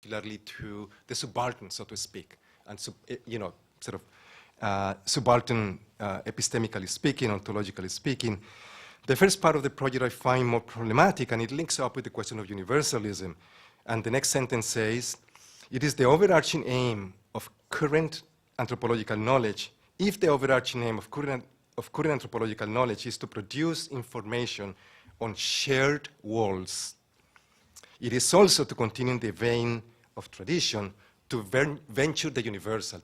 particularly to the subaltern, so to speak, and subaltern epistemically speaking, ontologically speaking. The first part of the project I find more problematic, and it links up with the question of universalism. And the next sentence says, it is the overarching aim of current anthropological knowledge, if the overarching aim of current anthropological knowledge is to produce information on shared worlds, it is also to continue in the vein of tradition to venture the universal,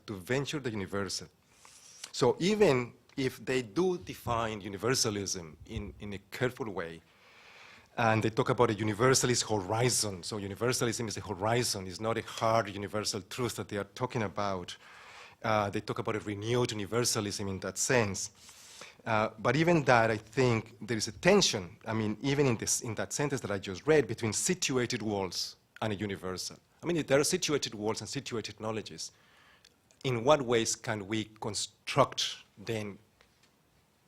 So even if they do define universalism in a careful way, and they talk about a universalist horizon, so universalism is a horizon, it's not a hard universal truth that they are talking about. They talk about a renewed universalism in that sense. But even that, I think there is a tension, I mean, even in that sentence that I just read, between situated worlds and a universal. I mean, if there are situated worlds and situated knowledges, in what ways can we construct then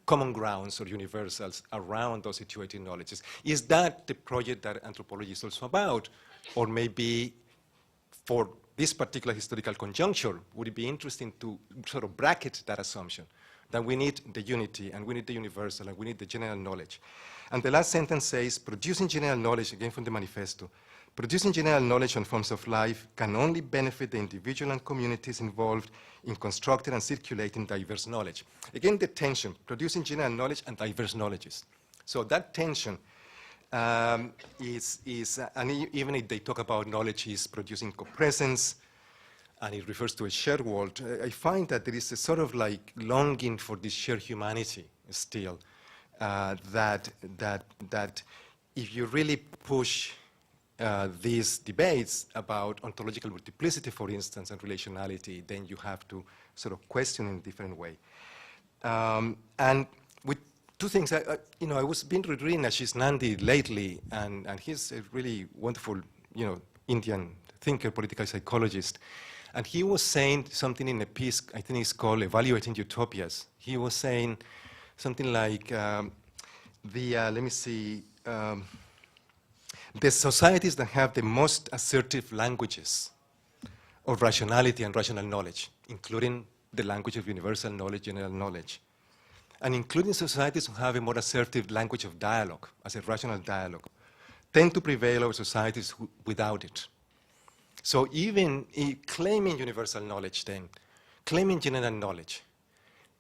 common grounds or universals around those situated knowledges? Is that the project that anthropology is also about? Or maybe for this particular historical conjuncture, would it be interesting to sort of bracket that assumption, that we need the unity, and we need the universal, and we need the general knowledge? And the last sentence says, producing general knowledge, again from the Manifesto, producing general knowledge on forms of life can only benefit the individual and communities involved in constructing and circulating diverse knowledge. Again, the tension, producing general knowledge and diverse knowledges. So that tension and even if they talk about knowledge is producing co-presence, and it refers to a shared world, I find that there is a sort of like longing for this shared humanity still, that if you really push these debates about ontological multiplicity, for instance, and relationality, then you have to sort of question in a different way. And with two things, I was been reading Ashish Nandi lately, and he's a really wonderful, Indian thinker, political psychologist. And he was saying something in a piece, I think it's called Evaluating Utopias. He was saying something like, the societies that have the most assertive languages of rationality and rational knowledge, including the language of universal knowledge, general knowledge, and including societies who have a more assertive language of dialogue, as a rational dialogue, tend to prevail over societies without it. So even claiming universal knowledge then, claiming general knowledge,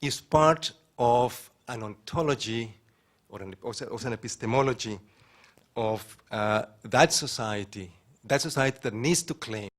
is part of an ontology or an epistemology of that society that needs to claim